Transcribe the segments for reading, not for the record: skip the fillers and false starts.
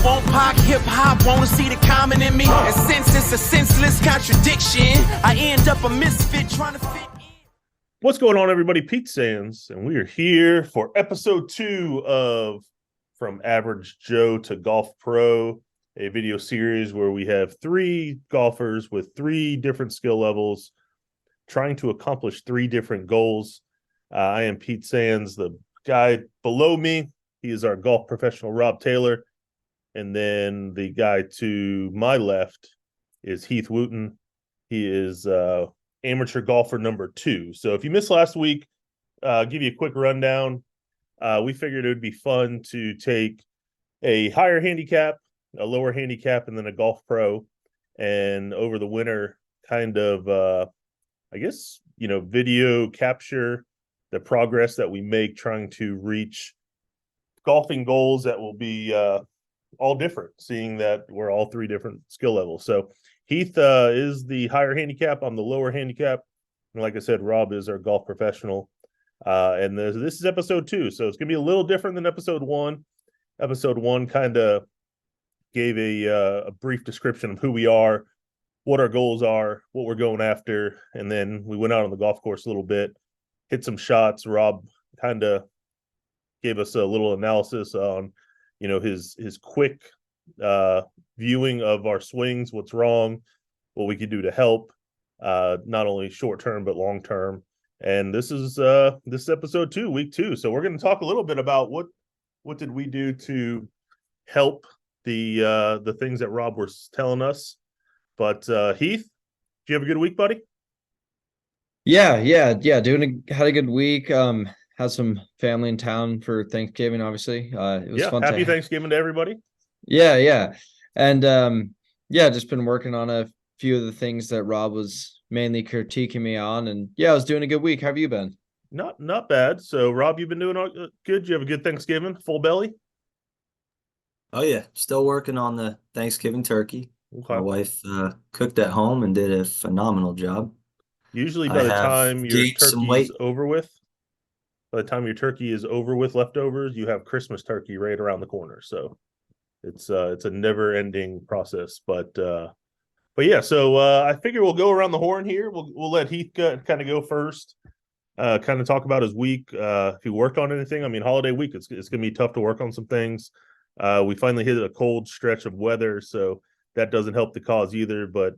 won't pop hip-hop, wanna see the common in me. And since it's a senseless contradiction, I end up a misfit trying to fit in. What's going on, everybody? Pete Sands, and we are here for episode 2 of From Average Joe to Golf Pro, a video series where we have 3 golfers with 3 different skill levels trying to accomplish 3 different goals. I am Pete Sands. The guy below me, he is our golf professional, Rob Taylor. And then the guy to my left is Heath Wooten. He is amateur golfer number 2. So if you missed last week, give you a quick rundown. We figured it would be fun to take a higher handicap, a lower handicap, and then a golf pro, and over the winter kind of video capture the progress that we make trying to reach golfing goals that will be all different, seeing that we're all 3 different skill levels. So Heath is the higher handicap. I'm the lower handicap. And like I said, Rob is our golf professional. And this is episode 2. So it's going to be a little different than episode 1. Episode 1 kind of gave a brief description of who we are, what our goals are, what we're going after. And then we went out on the golf course a little bit, hit some shots. Rob kind of gave us a little analysis on, his quick viewing of our swings, what's wrong, what we could do to help, not only short term but long term. And this is episode 2, week 2. So we're going to talk a little bit about what did we do to help the things that Rob was telling us. But Heath, did you have a good week, buddy? Yeah. Had a good week. Had some family in town for Thanksgiving, obviously. It was fun. Happy Thanksgiving to everybody. Yeah. And just been working on a few of the things that Rob was mainly critiquing me on. And I was doing a good week. How have you been? Not bad. So Rob, you've been doing good. You have a good Thanksgiving, full belly? Oh yeah, still working on the Thanksgiving turkey. Okay. My wife cooked at home and did a phenomenal job. Usually by the time your turkey is over with leftovers, you have Christmas turkey right around the corner. So it's a never-ending process. But yeah, so I figure we'll go around the horn here. We'll let Heath kind of go first. Kind of talk about his week. If he worked on anything. I mean, holiday week, it's going to be tough to work on some things. We finally hit a cold stretch of weather, so that doesn't help the cause either. But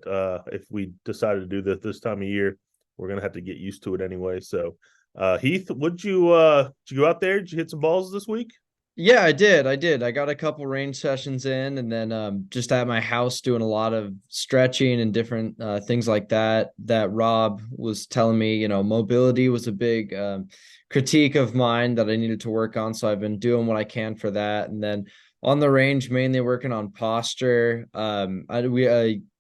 if we decided to do this time of year, we're going to have to get used to it anyway. So Heath, did you go out there? Did you hit some balls this week? Yeah, I did. I got a couple range sessions in, and then just at my house doing a lot of stretching and different things like that Rob was telling me. Mobility was a big critique of mine that I needed to work on. So I've been doing what I can for that. And then on the range, mainly working on posture.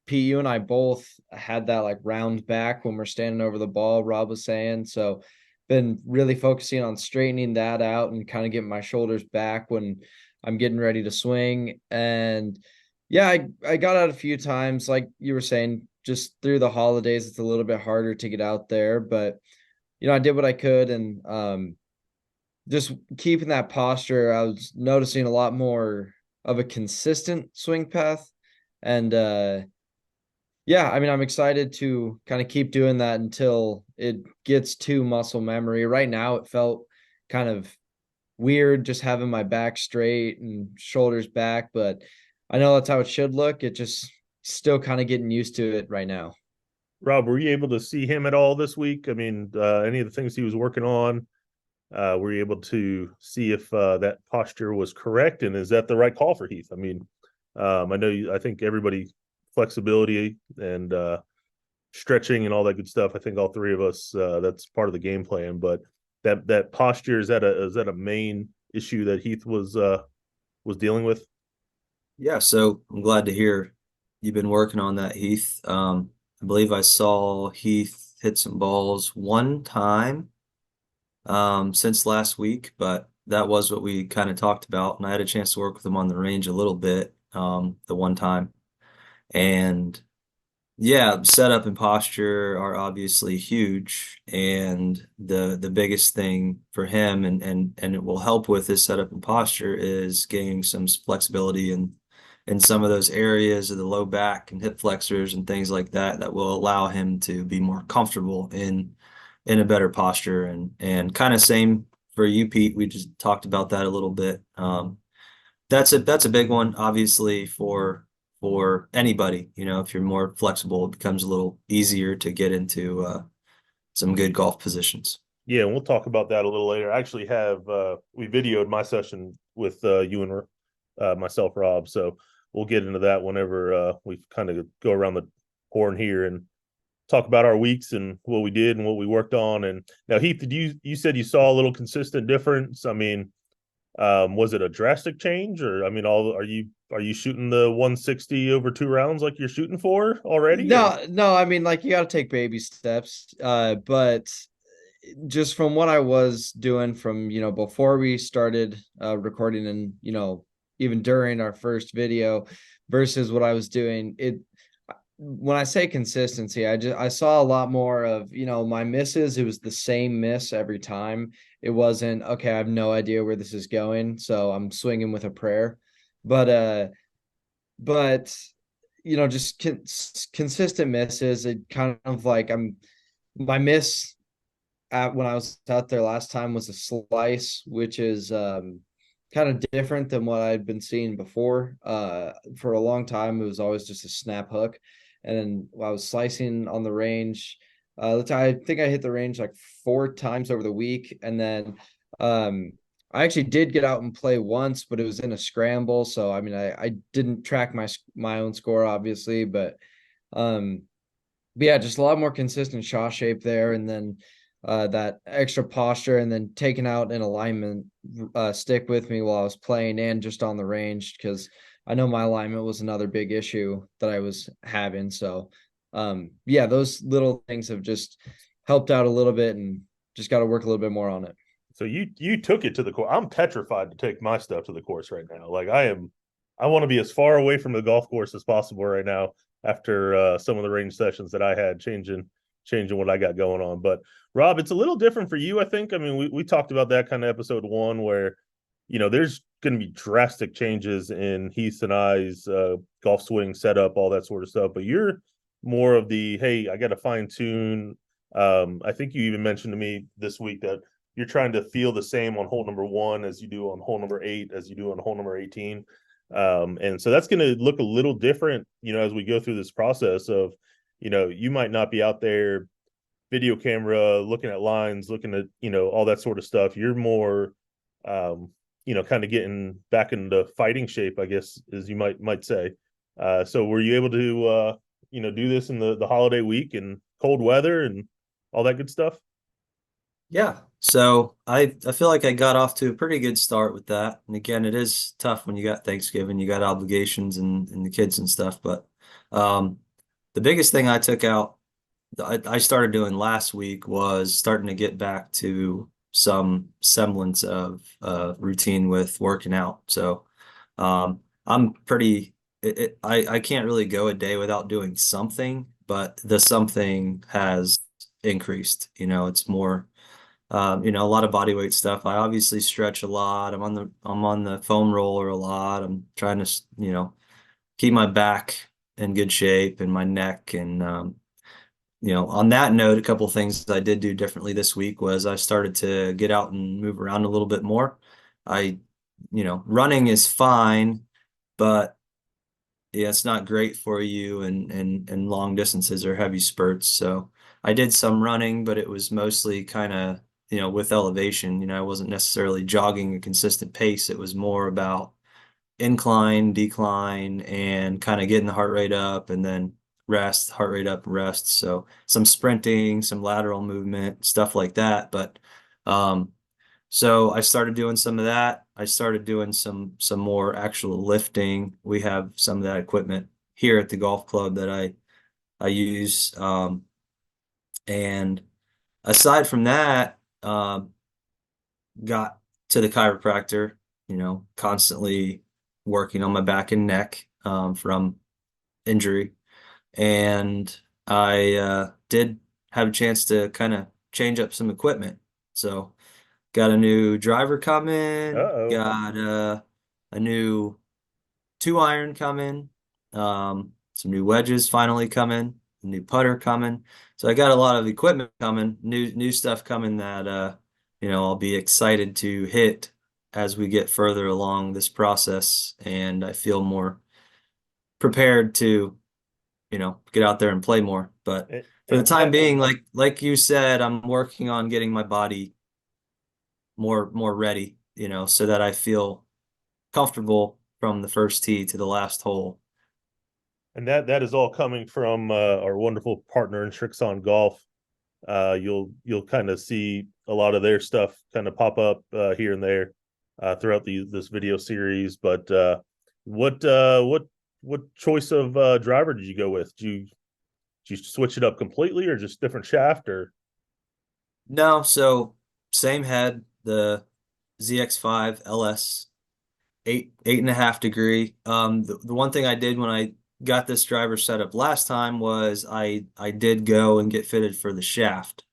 Pete, you and I both had that like round back when we're standing over the ball, Rob was saying. So been really focusing on straightening that out and kind of getting my shoulders back when I'm getting ready to swing. And I got out a few times, like you were saying, just through the holidays, it's a little bit harder to get out there, but I did what I could. And just keeping that posture, I was noticing a lot more of a consistent swing path. And I'm excited to kind of keep doing that until it gets to muscle memory. Right now, it felt kind of weird just having my back straight and shoulders back, but I know that's how it should look. It just still kind of getting used to it right now. Rob, were you able to see him at all this week? I mean, any of the things he was working on, were you able to see if that posture was correct? And is that the right call for Heath? I mean, I think everybody, flexibility and stretching and all that good stuff. I think all 3 of us, that's part of the game plan. But that posture, is that a main issue that Heath was dealing with? Yeah, so I'm glad to hear you've been working on that, Heath. I believe I saw Heath hit some balls one time since last week, but that was what we kind of talked about. And I had a chance to work with him on the range a little bit the one time. And yeah, setup and posture are obviously huge, and the biggest thing for him and it will help with his setup and posture is gaining some flexibility in some of those areas of the low back and hip flexors and things like that that will allow him to be more comfortable in a better posture. And kind of same for you, Pete. We just talked about that a little bit. That's a big one, obviously, for anybody. You know, if you're more flexible, it becomes a little easier to get into some good golf positions. Yeah, and we'll talk about that a little later. I actually have we videoed my session with you and myself, Rob. So we'll get into that whenever we kind of go around the horn here and talk about our weeks and what we did and what we worked on. And now, Heath, did you said you saw a little consistent difference? I mean, was it a drastic change, or I mean, are you shooting the 160 over 2 rounds like you're shooting for already? No, I mean, like, you got to take baby steps. But just from what I was doing from, before we started recording and, even during our first video versus what I was doing, when I say consistency, I saw a lot more of, my misses. It was the same miss every time. It wasn't, okay, I have no idea where this is going, so I'm swinging with a prayer. But just consistent misses. It kind of like my miss when I was out there last time was a slice, which is kind of different than what I'd been seeing before. For a long time, it was always just a snap hook. And then I was slicing on the range. I think I hit the range like 4 times over the week. And then I actually did get out and play once, but it was in a scramble. So, I mean, I didn't track my own score, obviously, but yeah, just a lot more consistent shot shape there. And then that extra posture, and then taking out an alignment stick with me while I was playing and just on the range, because I know my alignment was another big issue that I was having. So yeah, those little things have just helped out a little bit, and just got to work a little bit more on it. So you took it to the course. I'm petrified to take my stuff to the course right now. Like I want to be as far away from the golf course as possible right now after some of the range sessions that I had changing what I got going on. But Rob, it's a little different for you, I think. I mean, we talked about that kind of episode 1 where, there's going to be drastic changes in Heath and I's golf swing setup, all that sort of stuff. But you're more of the, hey, I got to fine tune. I think you even mentioned to me this week that you're trying to feel the same on hole number 1 as you do on hole number 8, as you do on hole number 18. And so that's going to look a little different, as we go through this process of, you might not be out there video camera, looking at lines, looking at, all that sort of stuff. You're more, kind of getting back into fighting shape, I guess, as you might say. So were you able to, do this in the holiday week and cold weather and all that good stuff? Yeah. So I feel like I got off to a pretty good start with that. And again, it is tough when you got Thanksgiving, you got obligations and the kids and stuff. But the biggest thing I took out, I started doing last week, was starting to get back to some semblance of routine with working out. So I'm pretty, I can't really go a day without doing something, but the something has increased. It's more, a lot of body weight stuff. I obviously stretch a lot. I'm on the foam roller a lot. I'm trying to, keep my back in good shape and my neck. And, on that note, a couple of things I did do differently this week was I started to get out and move around a little bit more. Running is fine, but yeah, it's not great for you and long distances or heavy spurts. So I did some running, but it was mostly kind of, with elevation. I wasn't necessarily jogging a consistent pace. It was more about incline, decline, and kind of getting the heart rate up and then rest, heart rate up, rest. So some sprinting, some lateral movement, stuff like that. But so I started doing some of that. I started doing some more actual lifting. We have some of that equipment here at the golf club that I use. And aside from that, got to the chiropractor, constantly working on my back and neck from injury. And I did have a chance to kind of change up some equipment. So got a new driver coming, Uh-oh. got a new 2-iron coming, some new wedges finally coming, a new putter coming. So I got a lot of equipment coming, new stuff coming that I'll be excited to hit as we get further along this process, and I feel more prepared to, get out there and play more. But for the And time that- being, like you said, I'm working on getting my body more ready, so that I feel comfortable from the first tee to the last hole. And that is all coming from our wonderful partner in Shrixon Golf. You'll kind of see a lot of their stuff kind of pop up here and there throughout this video series. But what choice of driver did you go with? Did you switch it up completely, or just different shaft? Or No, so same head, the ZX5 LS, 8.5 degree. The one thing I did when I got this driver set up last time was I did go and get fitted for the shaft.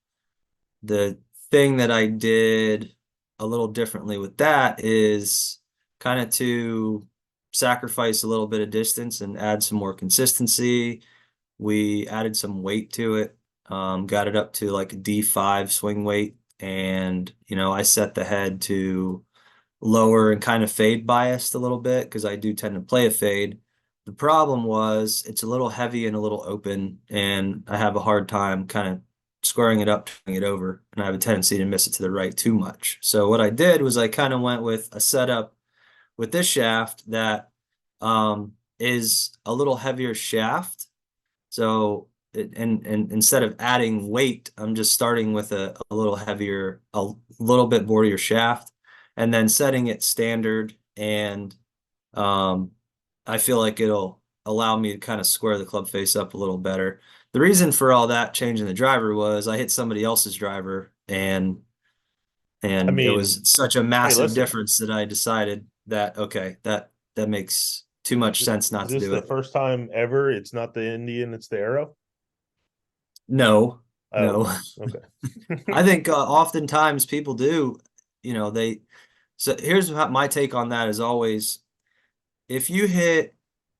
The thing that I did a little differently with that is kind of to sacrifice a little bit of distance and add some more consistency. We added some weight to it, got it up to like a D5 swing weight, and I set the head to lower and kind of fade biased a little bit because I do tend to play a fade. The problem was it's a little heavy and a little open, and I have a hard time kind of squaring it up, turning it over, and I have a tendency to miss it to the right too much. So what I did was I kind of went with a setup with this shaft that is a little heavier shaft. So and instead of adding weight, I'm just starting with a little heavier, a little bit boardier shaft, and then setting it standard. And I feel like it'll allow me to kind of square the club face up a little better. The reason for all that changing the driver was I hit somebody else's driver, and I mean, it was such a massive listen. difference that I decided that, okay, that makes too much sense not is to this do the it. first time ever? It's not the Indian, it's the Arrow. No, Oh, no. okay. I think oftentimes people do, so here's my take on that is always, if you hit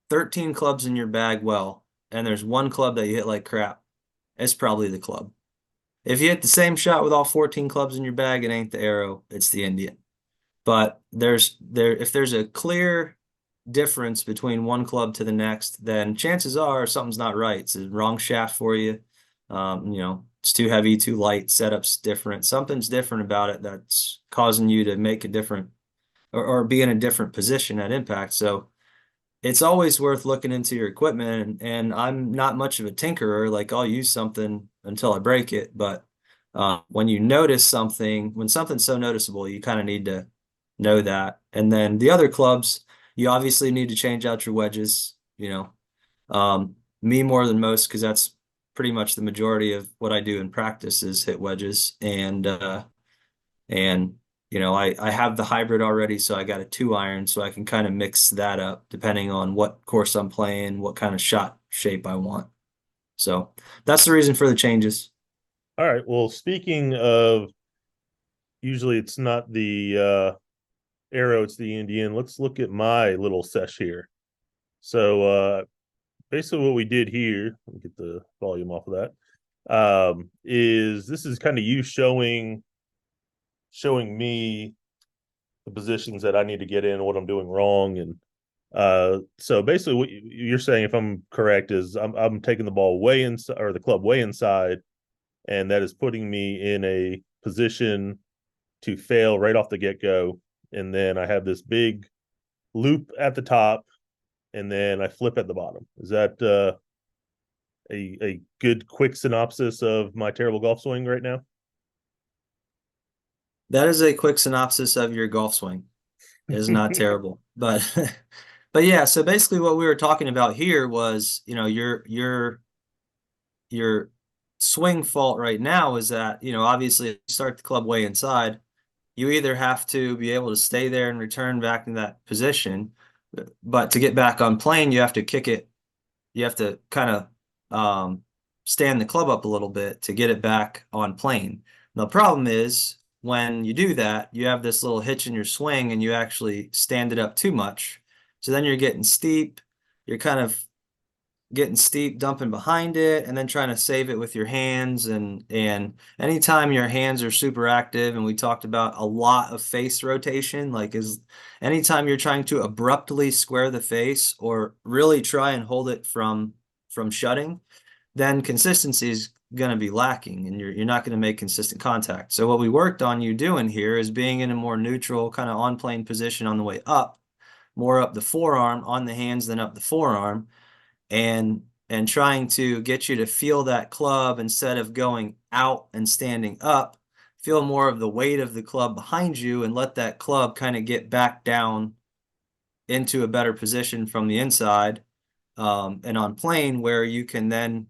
13 clubs in your bag well, and there's one club that you hit like crap, it's probably the club. If you hit the same shot with all 14 clubs in your bag, it ain't the Arrow, it's the Indian. But if there's a clear difference between one club to the next, then chances are something's not right. It's the wrong shaft for you. It's too heavy, too light, setup's different. Something's different about it that's causing you to make a different or be in a different position at impact. So it's always worth looking into your equipment, and I'm not much of a tinkerer. Like, I'll use something until I break it, but when you notice something, when something's so noticeable, you kind of need to know that. And then the other clubs, you obviously need to change out your wedges, me more than most, because that's pretty much the majority of what I do in practice is hit wedges. And I have the hybrid already, so I got a 2-iron, so I can kind of mix that up depending on what course I'm playing, what kind of shot shape I want. So that's the reason for the changes. All right. Well, speaking of, usually it's not the Arrow, it's the Indian. Let's look at my little sesh here. So basically what we did here, let me get the volume off of that, is this is kind of you showing me the positions that I need to get in, what I'm doing wrong. And so basically what you're saying, if I'm correct, is I'm taking the ball way inside, or the club way inside, and that is putting me in a position to fail right off the get-go. And then I have this big loop at the top, and then I flip at the bottom. Is that a good quick synopsis of my terrible golf swing right now? That is a quick synopsis of your golf swing. It is not terrible, but but yeah. So basically, what we were talking about here was, your swing fault right now is that, obviously, if you start the club way inside, you either have to be able to stay there and return back in that position, but to get back on plane, you have to kick it. You have to kind of stand the club up a little bit to get it back on plane. The problem is, when you do that, you have this little hitch in your swing and you actually stand it up too much. So then you're getting steep, you're kind of getting steep, dumping behind it, and then trying to save it with your hands. And anytime your hands are super active, and we talked about a lot of face rotation, like is anytime you're trying to abruptly square the face or really try and hold it from shutting, then consistency is going to be lacking, and you're not going to make consistent contact. So what we worked on you doing here is being in a more neutral kind of on plane position on the way up, more up the forearm on the hands than up the forearm, and trying to get you to feel that club instead of going out and standing up. Feel more of the weight of the club behind you and let that club kind of get back down into a better position from the inside, and on plane, where you can then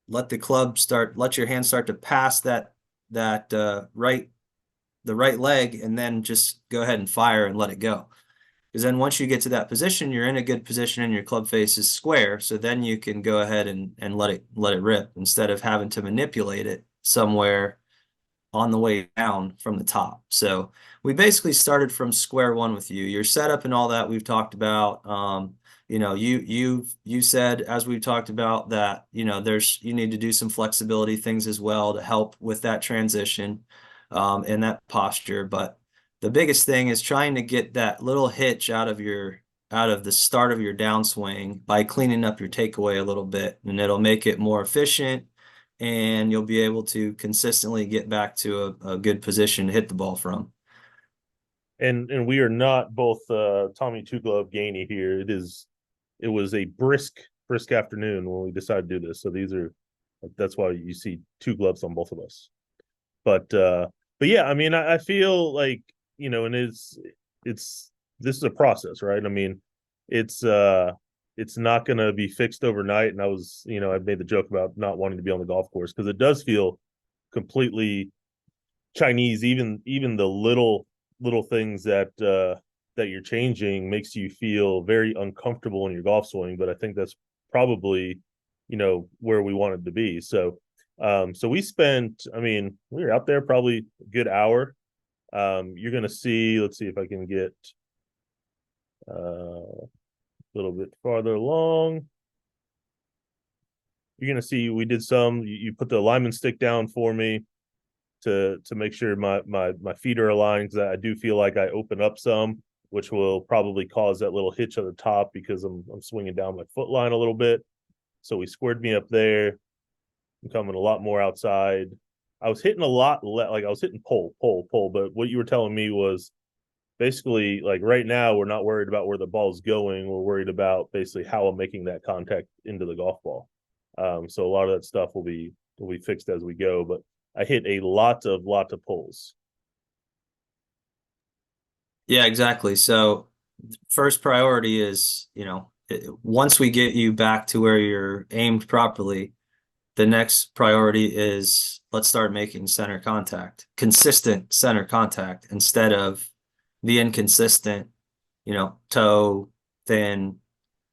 let your hand start to pass the right leg, and then just go ahead and fire and let it go. Because then once you get to that position, you're in a good position and your club face is square. So then you can go ahead and let it rip instead of having to manipulate it somewhere on the way down from the top. So we basically started from square one with you. Your setup and all that we've talked about. You said, as we've talked about, that you need to do some flexibility things as well to help with that transition, and that posture. But the biggest thing is trying to get that little hitch out of the start of your downswing by cleaning up your takeaway a little bit, and it'll make it more efficient, and you'll be able to consistently get back to a good position to hit the ball from. And we are not both Tommy Two Glove Gainey here. It was a brisk afternoon when we decided to do this. So that's why you see two gloves on both of us. But yeah, I mean, I feel like, and this is a process, right? I mean, it's not going to be fixed overnight. And I made the joke about not wanting to be on the golf course, because it does feel completely Chinese. Even the little things that you're changing makes you feel very uncomfortable in your golf swing. But I think that's probably, where we wanted to be. So we spent, we were out there probably a good hour. You're going to see, let's see if I can get a little bit farther along. You're going to see we did you put the alignment stick down for me to make sure my feet are aligned, because I do feel like I open up some, which will probably cause that little hitch at the top because I'm swinging down my foot line a little bit. So we squared me up there. I'm coming a lot more outside. I was hitting a lot, like I was hitting pole, but what you were telling me was basically, like, right now we're not worried about where the ball's going. We're worried about basically how I'm making that contact into the golf ball. So a lot of that stuff will be fixed as we go, but I hit a lot of poles. Yeah, exactly. So first priority is, once we get you back to where you're aimed properly, the next priority is let's start making consistent center contact, instead of the inconsistent, toe thin.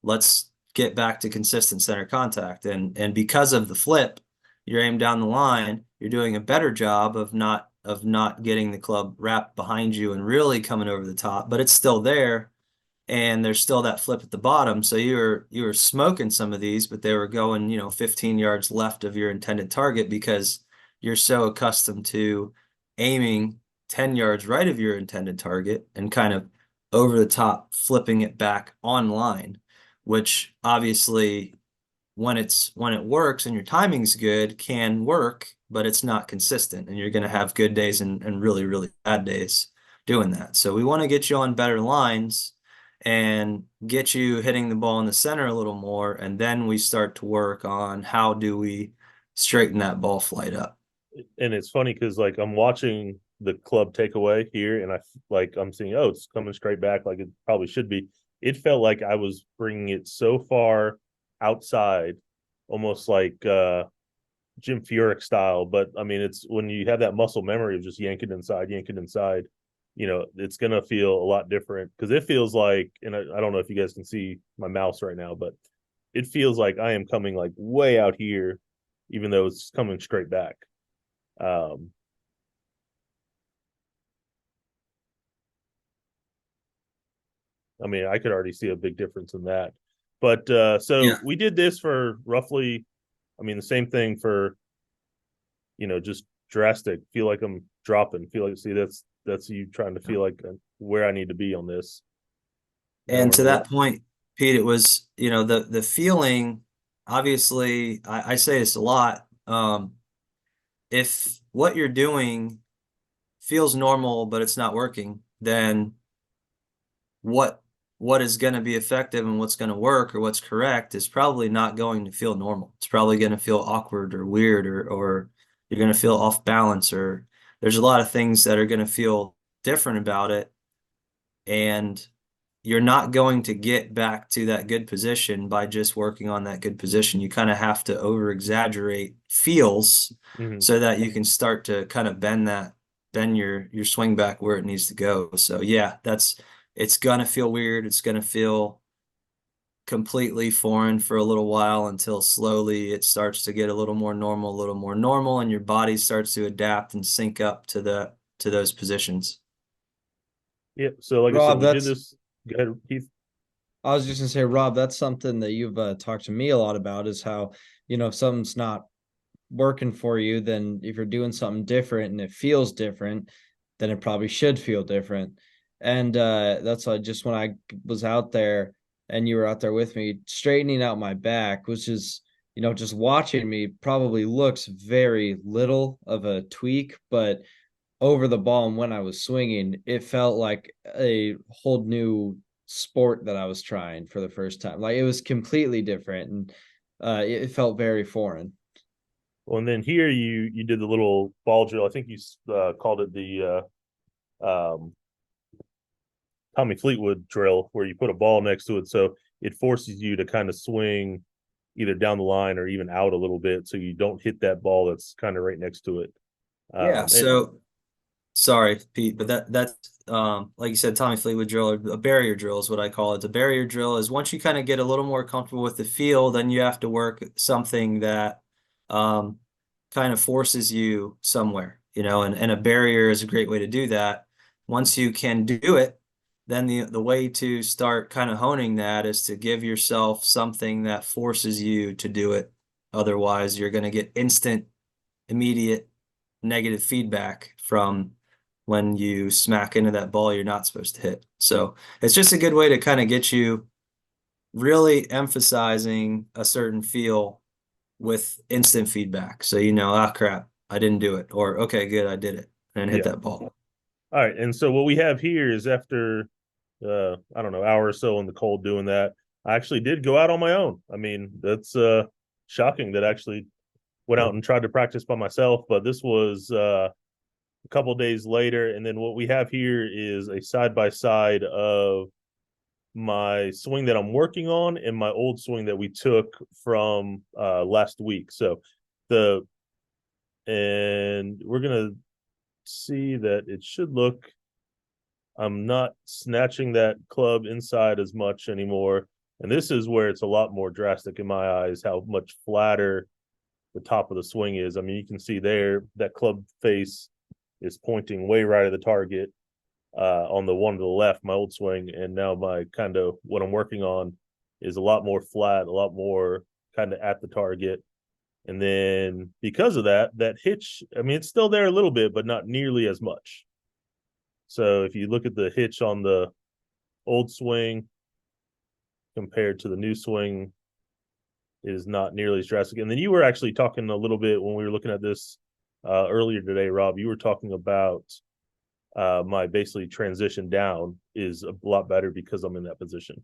Let's get back to consistent center contact. And because of the flip, you're aimed down the line, you're doing a better job of not getting the club wrapped behind you and really coming over the top, but it's still there. And there's still that flip at the bottom. So you were smoking some of these, but they were going, 15 yards left of your intended target, because you're so accustomed to aiming 10 yards right of your intended target and kind of over the top flipping it back online, which obviously, when it works and your timing's good, can work, but it's not consistent, and you're going to have good days and really, really bad days doing that. So we want to get you on better lines and get you hitting the ball in the center a little more, and then we start to work on how do we straighten that ball flight up. And it's funny because, like, I'm watching the club takeaway here, and I'm seeing, oh, it's coming straight back like it probably should be. It felt like I was bringing it so far outside, almost like Jim Furyk style. But I mean, it's when you have that muscle memory of just yanking inside, it's going to feel a lot different, because it feels like, and I don't know if you guys can see my mouse right now, but it feels like I am coming like way out here, even though it's coming straight back. I mean, I could already see a big difference in that. But so Yeah. we did this for roughly, I mean, the same thing for, just drastic. Feel like I'm dropping. Feel like, see, that's you trying to feel like where I need to be on this. And to Or that point, Pete, it was, the feeling, obviously, I say this a lot. If what you're doing feels normal, but it's not working, then what is going to be effective and what's going to work or what's correct is probably not going to feel normal. It's probably going to feel awkward or weird, or you're going to feel off balance, or there's a lot of things that are going to feel different about it. And you're not going to get back to that good position by just working on that good position. You kind of have to over exaggerate feels Mhm. so that you can start to kind of bend your swing back where it needs to go. So yeah, it's gonna feel weird. It's gonna feel completely foreign for a little while until slowly it starts to get a little more normal, and your body starts to adapt and sync up to those positions. Yeah. So like I said, Rob, we did that's this. Go ahead, Keith. I was just gonna say, Rob, that's something that you've talked to me a lot about is how, if something's not working for you, then if you're doing something different and it feels different, then it probably should feel different. And that's why just when I was out there and you were out there with me, straightening out my back, which is, just watching me probably looks very little of a tweak, but over the ball and when I was swinging, it felt like a whole new sport that I was trying for the first time. Like it was completely different and it felt very foreign. Well, and then here you did the little ball drill. I think you called it the Tommy Fleetwood drill, where you put a ball next to it, so it forces you to kind of swing either down the line or even out a little bit, so you don't hit that ball that's kind of right next to it. Yeah. And So sorry, Pete, but that's like you said, Tommy Fleetwood drill, or a barrier drill is what I call it. The barrier drill is once you kind of get a little more comfortable with the feel, then you have to work something that um, kind of forces you somewhere, and a barrier is a great way to do that. Once you can do it, then the way to start kind of honing that is to give yourself something that forces you to do it. Otherwise, you're going to get instant, immediate negative feedback from when you smack into that ball you're not supposed to hit. So it's just a good way to kind of get you really emphasizing a certain feel with instant feedback. So ah, crap, I didn't do it, or okay, good, I did it, and hit Yeah. that ball. all right, and so what we have here is after I don't know, hour or so in the cold doing that, I actually did go out on my own. I mean, that's shocking that I actually went out and tried to practice by myself, but this was a couple days later. And then what we have here is a side by side of my swing that I'm working on and my old swing that we took from last week. So and we're gonna see that it should look, I'm not snatching that club inside as much anymore. And this is where it's a lot more drastic in my eyes, how much flatter the top of the swing is. I mean, you can see there that club face is pointing way right at the target on the one to the left, my old swing. And now my kind of what I'm working on is a lot more flat, a lot more kind of at the target. And then because of that hitch, I mean, it's still there a little bit, but not nearly as much. So if you look at the hitch on the old swing compared to the new swing, is not nearly as drastic. And then you were actually talking a little bit when we were looking at this earlier today, Rob. You were talking about my basically transition down is a lot better because I'm in that position.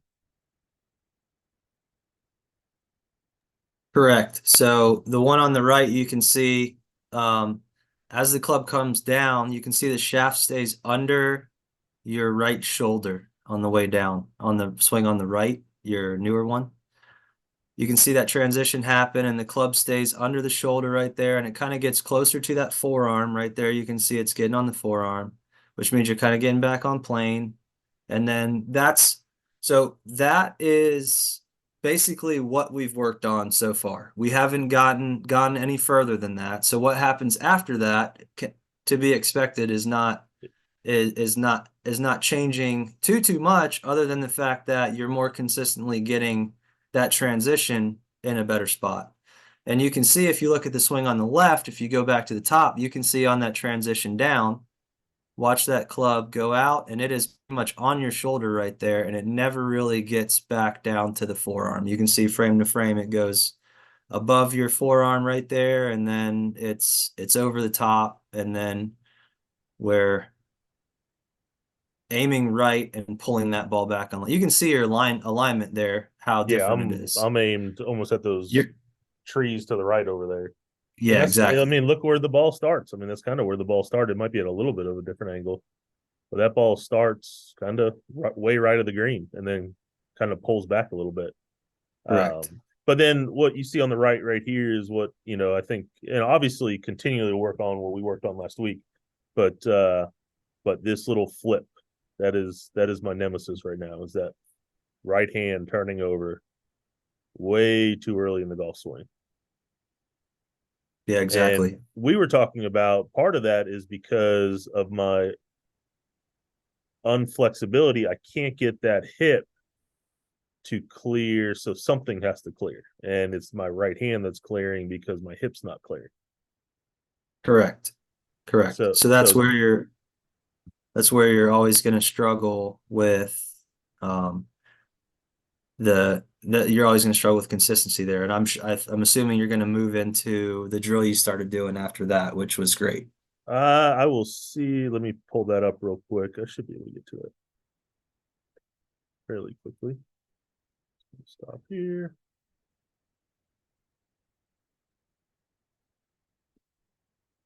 Correct. So the one on the right, you can see as the club comes down, you can see the shaft stays under your right shoulder on the way down on the swing on the right, your newer one. You can see that transition happen and the club stays under the shoulder right there, and it kind of gets closer to that forearm right there. You can see it's getting on the forearm, which means you're kind of getting back on plane. And then that is basically what we've worked on so far. We haven't gone any further than that. So what happens after that to be expected is not is not changing too much, other than the fact that you're more consistently getting that transition in a better spot. And you can see, if you look at the swing on the left, if you go back to the top, you can see on that transition down, watch that club go out, and it is pretty much on your shoulder right there, and it never really gets back down to the forearm. You can see frame to frame, it goes above your forearm right there, and then it's over the top, and then where aiming right and pulling that ball back on. You can see your alignment there, how Yeah, different it is. I'm aimed almost at those You're, trees to the right over there. And yeah, I exactly. mean, look where the ball starts. I mean, that's kind of where the ball started. It might be at a little bit of a different angle, but that ball starts kind of way right of the green and then kind of pulls back a little bit. Correct. But then what you see on the right here is what, I think, and obviously continually work on what we worked on last week, but this little flip, that is my nemesis right now, is that right hand turning over way too early in the golf swing. Yeah, exactly. And we were talking about part of that is because of my unflexibility. I can't get that hip to clear, so something has to clear, and it's my right hand that's clearing because my hip's not clearing. Correct. So that's where you're always going to struggle with you're always going to struggle with consistency there. And I'm assuming you're going to move into the drill you started doing after that, which was great. I will see. Let me pull that up real quick. I should be able to get to it fairly quickly. Stop here.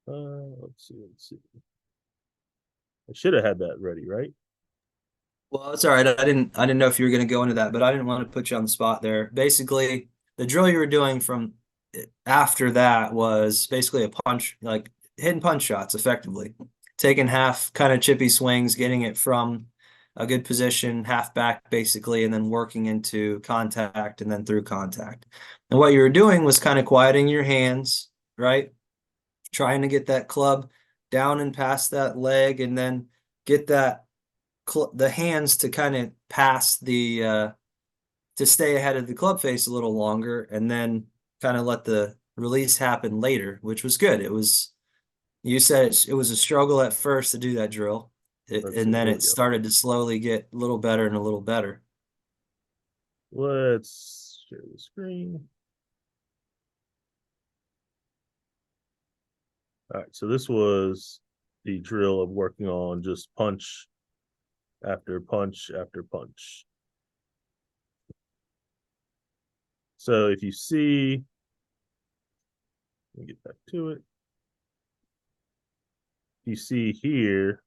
Let's see. I should have had that ready, right? Well, it's all right. I didn't know if you were going to go into that, but I didn't want to put you on the spot there. Basically, the drill you were doing from after that was basically a punch, like hitting punch shots effectively, taking half kind of chippy swings, getting it from a good position, half back basically, and then working into contact and then through contact. And what you were doing was kind of quieting your hands, right? Trying to get that club down and past that leg, and then get the hands to kind of pass to stay ahead of the club face a little longer, and then kind of let the release happen later, which was good. You said it was a struggle at first to do that drill, and then it started to slowly get a little better and a little better. Let's share the screen. All right, so this was the drill of working on just punch after punch after punch. So if you see, let me get back to it. You see here,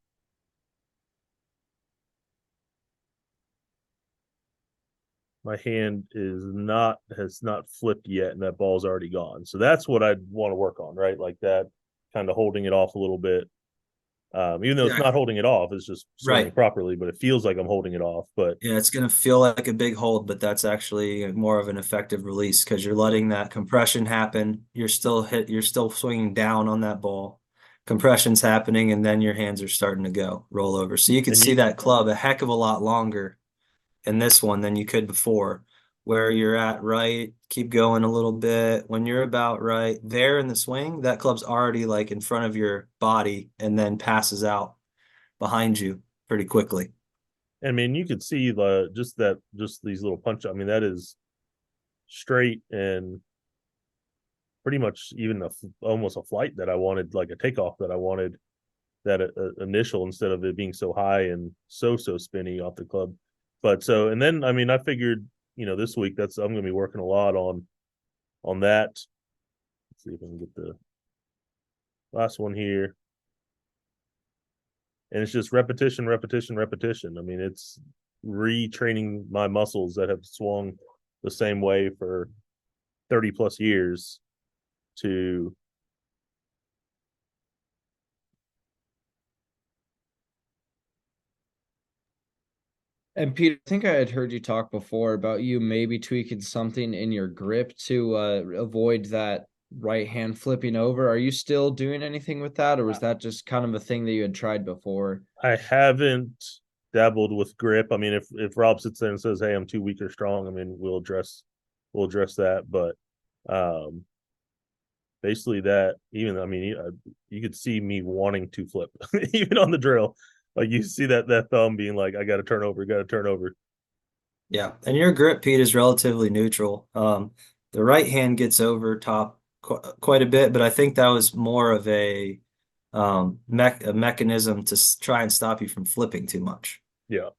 my hand has not flipped yet, and that ball's already gone. So that's what I'd want to work on, right? Like that, kind of holding it off a little bit. Even though it's not holding it off, it's just swinging properly, but it feels like I'm holding it off. But yeah, it's going to feel like a big hold, but that's actually more of an effective release because you're letting that compression happen. You're still swinging down on that ball. Compression's happening, and then your hands are starting to roll over. So you can see that club a heck of a lot longer in this one than you could before. Where you're at right, keep going a little bit. When you're about right there in the swing, that club's already like in front of your body and then passes out behind you pretty quickly. I mean, you could see just these little punch. I mean, that is straight and pretty much even almost a flight that I wanted, like a takeoff that I wanted, that initial, instead of it being so high and so spinny off the club. But and then, I mean, I figured, this week I'm going to be working a lot on that. Let's see if I can get the last one here. And it's just repetition. I mean, it's retraining my muscles that have swung the same way for 30 plus years to And Peter, I think I had heard you talk before about you maybe tweaking something in your grip to avoid that right hand flipping over. Are you still doing anything with that, or was that just kind of a thing that you had tried before? I haven't dabbled with grip. I mean, if Rob sits there and says, "Hey, I'm too weak or strong," I mean, we'll address that. But um, basically, that even I mean, you could see me wanting to flip even on the drill. Like you see that thumb being like, "I got to turn over, got to turn over." Yeah, and your grip, Pete, is relatively neutral. The right hand gets over top quite a bit, but I think that was more of a mechanism to try and stop you from flipping too much. Yeah,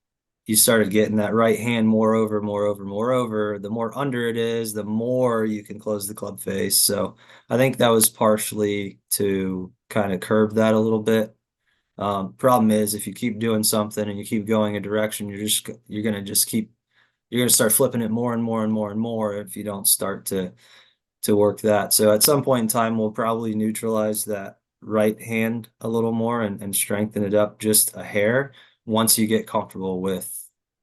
You started getting that right hand more over, more over, more over. The more under it is, the more you can close the club face. So I think that was partially to kind of curb that a little bit. Problem is, if you keep doing something and you keep going a direction, you're gonna start flipping it more and more and more and more if you don't start to work that. So at some point in time, we'll probably neutralize that right hand a little more and strengthen it up just a hair once you get comfortable with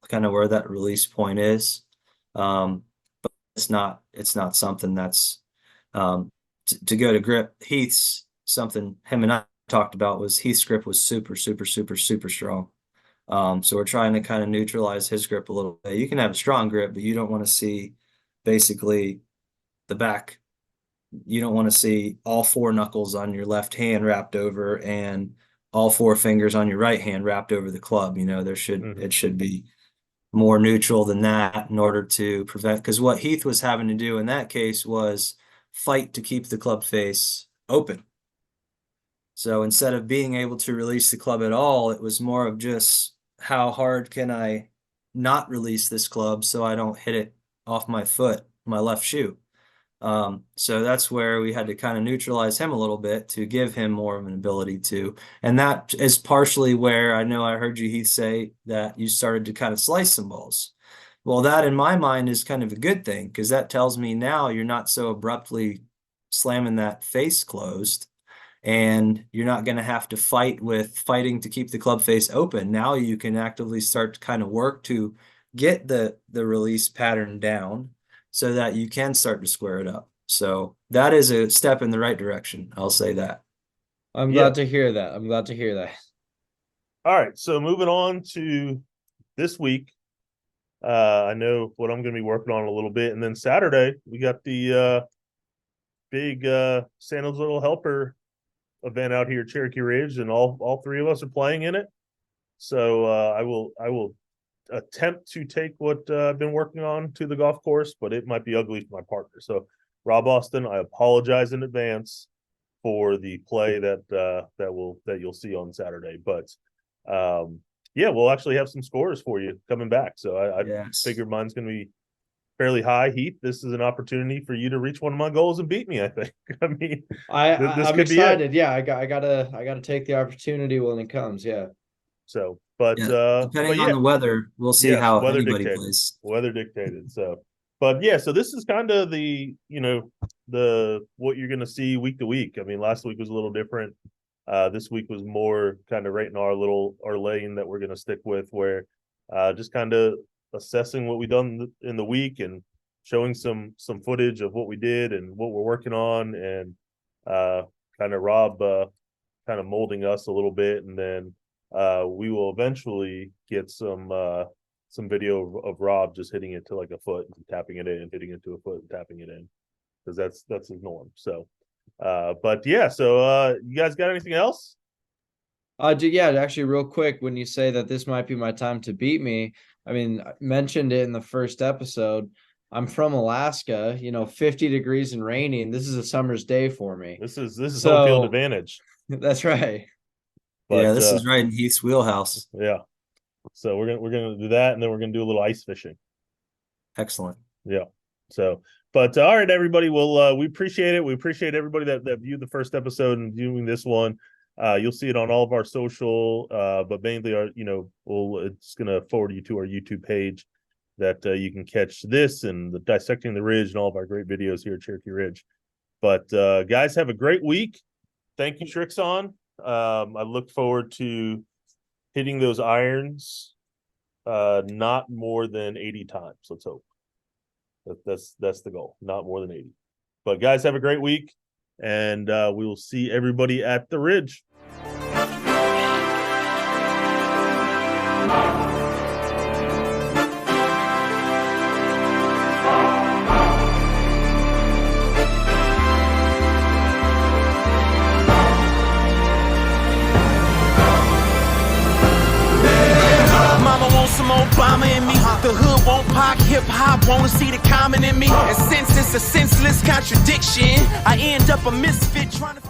kind of where that release point is. But it's not something that's to go to grip. Heath's something him and I talked about was Heath's grip was super, super, super, super strong. So we're trying to kind of neutralize his grip a little bit. You can have a strong grip, but you don't want to see basically the back. You don't want to see all four knuckles on your left hand wrapped over and all four fingers on your right hand wrapped over the club. It should be more neutral than that in order to prevent, because what Heath was having to do in that case was fight to keep the club face open. So instead of being able to release the club at all, it was more of just how hard can I not release this club so I don't hit it off my foot, my left shoe. So that's where we had to kind of neutralize him a little bit to give him more of an ability to. And that is partially where I know I heard you, Heath, say that you started to kind of slice some balls. Well, that in my mind is kind of a good thing because that tells me now you're not so abruptly slamming that face closed and you're not going to have to fighting to keep the club face open. Now you can actively start to kind of work to get the release pattern down so that you can start to square it up. So that is a step in the right direction. I'll say that. I'm Yeah. glad to hear that. I'm glad to hear that. All right, so moving on to this week. I know what I'm going to be working on a little bit, and then Saturday we got the big Santa's Little Helper event out here at Cherokee Ridge, and all three of us are playing in it. So I will attempt to take what I've been working on to the golf course, but it might be ugly for my partner. So Rob Austin, I apologize in advance for the play that you'll see on Saturday. But yeah, we'll actually have some scores for you coming back. So I Yes. figured mine's going to be fairly high. Heath, this is an opportunity for you to reach one of my goals and beat me, I think. I mean, this I'm could be it. excited. Yeah, I gotta take the opportunity when it comes. Yeah. So, but Yeah. Depending on yeah, the weather, we'll see yes, how weather anybody dictated. plays. Weather dictated. So, but yeah, so this is kind of the the what you're going to see week to week. I mean, last week was a little different. This week was more kind of right in our lane that we're going to stick with, where just kind of assessing what we done in the week and showing some footage of what we did and what we're working on, and kind of Rob kind of molding us a little bit, and then we will eventually get some video of Rob just hitting it to like a foot and tapping it in, hitting it to a foot and tapping it in, because that's his norm. So but yeah, so you guys got anything else? Yeah, actually, real quick, when you say that this might be my time to beat me, I mean, I mentioned it in the first episode. I'm from Alaska, 50 degrees and rainy, and this is a summer's day for me. This is home field So advantage. that's right. Yeah, But this is right in Heath's wheelhouse. yeah. So we're gonna do that, and then we're gonna do a little ice fishing. Excellent. Yeah. So, but all right, everybody. Well, we appreciate it. We appreciate everybody that viewed the first episode and viewing this one. You'll see it on all of our social, but mainly it's gonna forward you to our YouTube page that you can catch this and the Dissecting the Ridge and all of our great videos here at Cherokee Ridge. But guys, have a great week. Thank you, Shrixon. I look forward to hitting those irons not more than 80 times. Let's hope. That's the goal, not more than 80. But guys, have a great week, and we will see everybody at the Ridge. Mama wants some Obama in me. The hood won't pop, hip hop wanna see the common in me. And since it's a senseless contradiction, I end up a misfit trying to